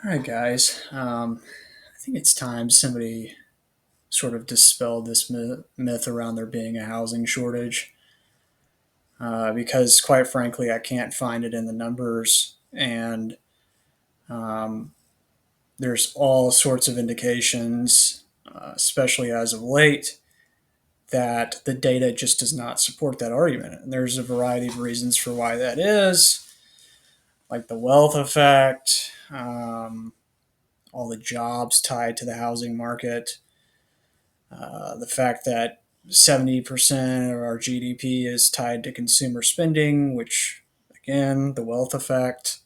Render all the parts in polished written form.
All right, guys. I think it's time somebody sort of dispelled this myth around there being a housing shortage. Because, quite frankly, I can't find it in the numbers, and um, there's all sorts of indications, especially as of late, that the data just does not support that argument. And there's a variety of reasons for why that is, like the wealth effect, all the jobs tied to the housing market. The fact that 70% of our GDP is tied to consumer spending, which, again, the wealth effect.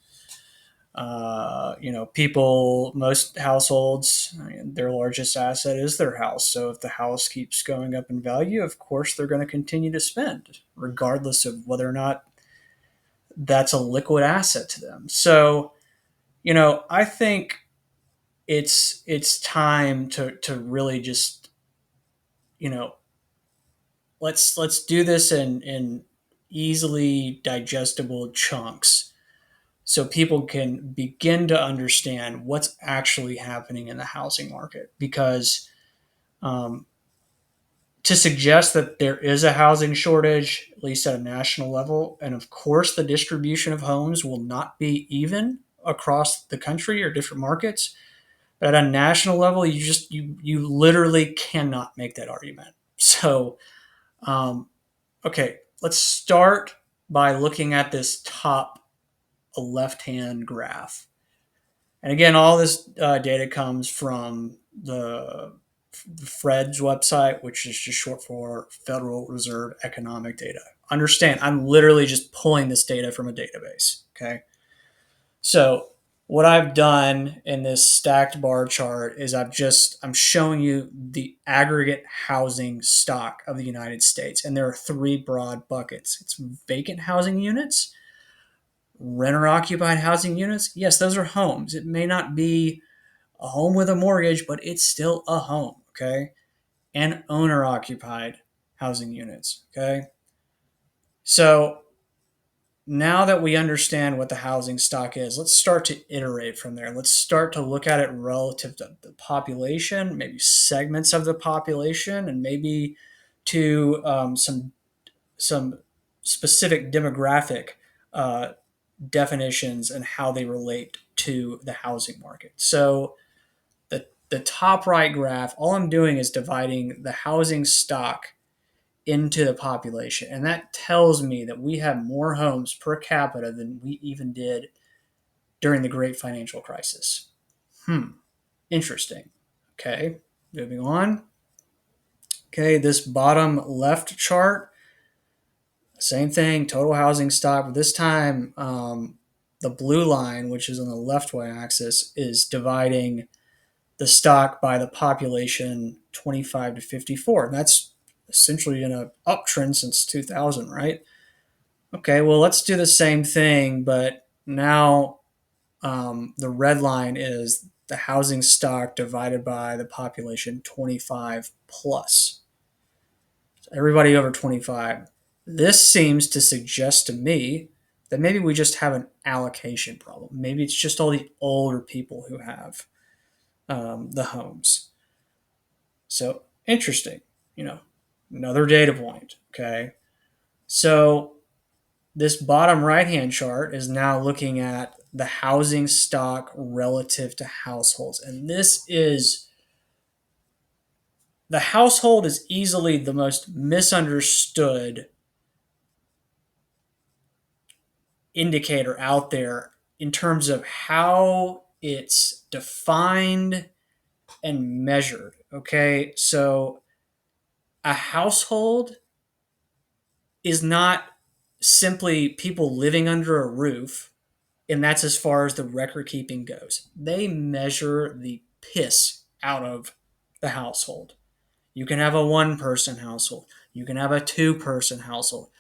People, most households, I mean, their largest asset is their house. So if the house keeps going up in value, of course, they're going to continue to spend, regardless of whether or not that's a liquid asset to them. So, I think it's time to really just you know let's do this in easily digestible chunks so people can begin to understand what's actually happening in the housing market. Because um, to suggest that there is a housing shortage, at least at a national level, and of course the distribution of homes will not be even across the country or different markets, but at a national level, you literally cannot make that argument. So um, okay, let's start by looking at this top left hand graph. And again, all this data comes from the Fred's website, which is just short for Federal Reserve Economic Data. Understand, I'm literally just pulling this data from a database. Okay. So what I've done in this stacked bar chart is I'm showing you the aggregate housing stock of the United States, and there are three broad buckets. It's vacant housing units, renter occupied housing units. Yes, those are homes. It may not be a home with a mortgage, but it's still a home. Okay, and owner occupied housing units. Okay, so now that we understand what the housing stock is, let's start to iterate from there. Let's start to look at it relative to the population, maybe segments of the population, and maybe to some specific demographic uh, definitions and how they relate to the housing market. So the top right graph, all I'm doing is dividing the housing stock into the population. And that tells me that we have more homes per capita than we even did during the great financial crisis. Interesting. Okay, moving on. Okay, this bottom left chart, same thing, total housing stock, but this time the blue line, which is on the left y axis, is dividing the stock by the population 25 to 54. And that's essentially in an uptrend since 2000, right? Okay, well, let's do the same thing, but now the red line is the housing stock divided by the population 25 plus. So everybody over 25. This seems to suggest to me that maybe we just have an allocation problem. Maybe it's just all the older people who have the homes. So interesting, you know, another data point. Okay. So this bottom right hand chart is now looking at the housing stock relative to households. And the household is easily the most misunderstood indicator out there in terms of how it's defined and measured. Okay. So a household is not simply people living under a roof, and that's as far as the record keeping goes. They measure the piss out of the household. You can have a one person household, you can have a two-person household,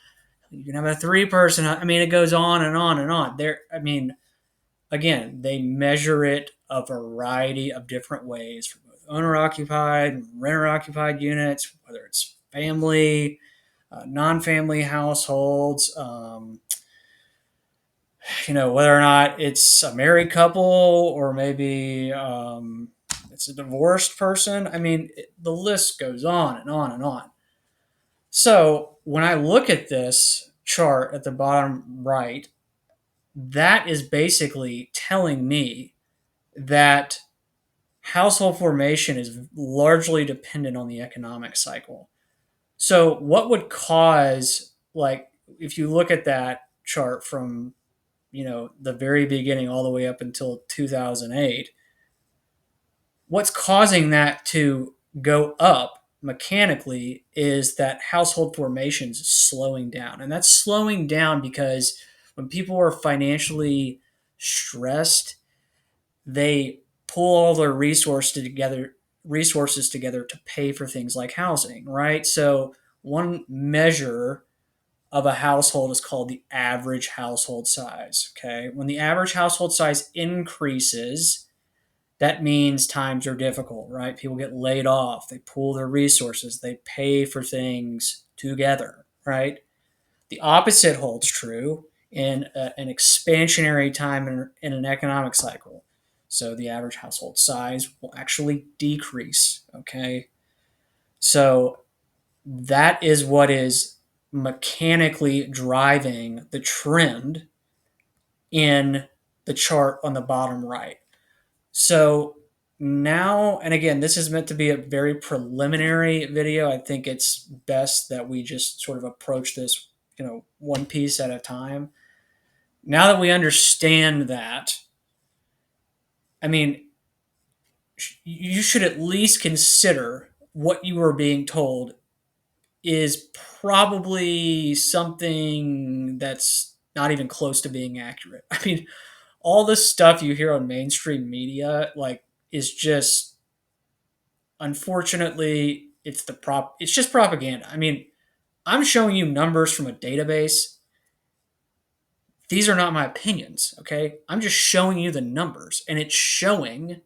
you can have a three-person. I mean, it goes on and on and on. I mean, again, they measure it a variety of different ways for both owner occupied and renter occupied units, whether it's family, non family households, whether or not it's a married couple or maybe it's a divorced person. I mean, the list goes on and on and on. So when I look at this chart at the bottom right, that is basically telling me that household formation is largely dependent on the economic cycle. So, what would cause, like, if you look at that chart from, the very beginning all the way up until 2008, what's causing that to go up mechanically is that household formations is slowing down. And that's slowing down because when people are financially stressed, they pull all their resources together to pay for things like housing, right? So one measure of a household is called the average household size. Okay. When the average household size increases, that means times are difficult, right? People get laid off, they pool their resources, they pay for things together, right? The opposite holds true in an expansionary time in an economic cycle. So the average household size will actually decrease. Okay. So that is what is mechanically driving the trend in the chart on the bottom right. So now, and again, this is meant to be a very preliminary video. I think it's best that we just sort of approach this, one piece at a time. Now that we understand that, I mean, you should at least consider what you are being told is probably something that's not even close to being accurate. I mean, all this stuff you hear on mainstream media, like, is just, unfortunately, it's just propaganda. I mean, I'm showing you numbers from a database. These are not my opinions, okay? I'm just showing you the numbers, and it's showing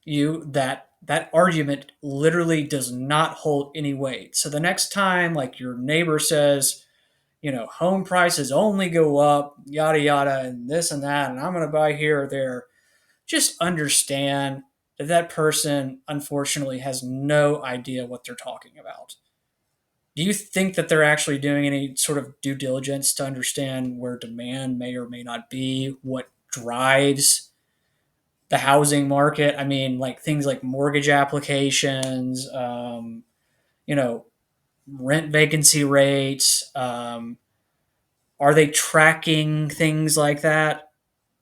you that that argument literally does not hold any weight. So the next time, like, your neighbor says, home prices only go up, yada yada, and this and that, and I'm going to buy here or there, just understand that that person unfortunately has no idea what they're talking about. Do you think that they're actually doing any sort of due diligence to understand where demand may or may not be, what drives the housing market? I mean, like, things like mortgage applications, you know, rent vacancy rates. Are they tracking things like that?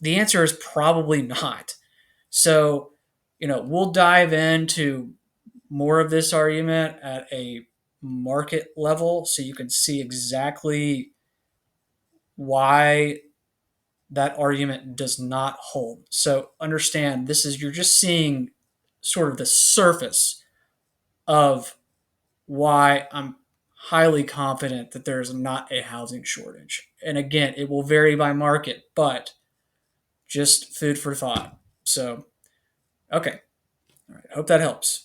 The answer is probably not. So, we'll dive into more of this argument at a market level so you can see exactly why that argument does not hold. So understand, you're just seeing sort of the surface of why I'm highly confident that there is not a housing shortage. And again, it will vary by market, but just food for thought. So, okay. All right. Hope that helps.